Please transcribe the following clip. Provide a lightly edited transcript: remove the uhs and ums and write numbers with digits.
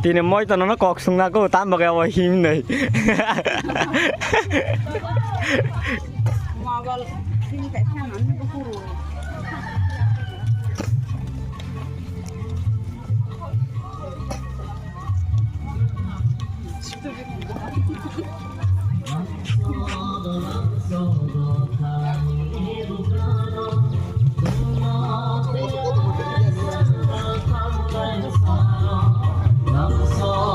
thì này mỗi tuần nó cọc xuống ra có tám bạc eo hiếm này Nam so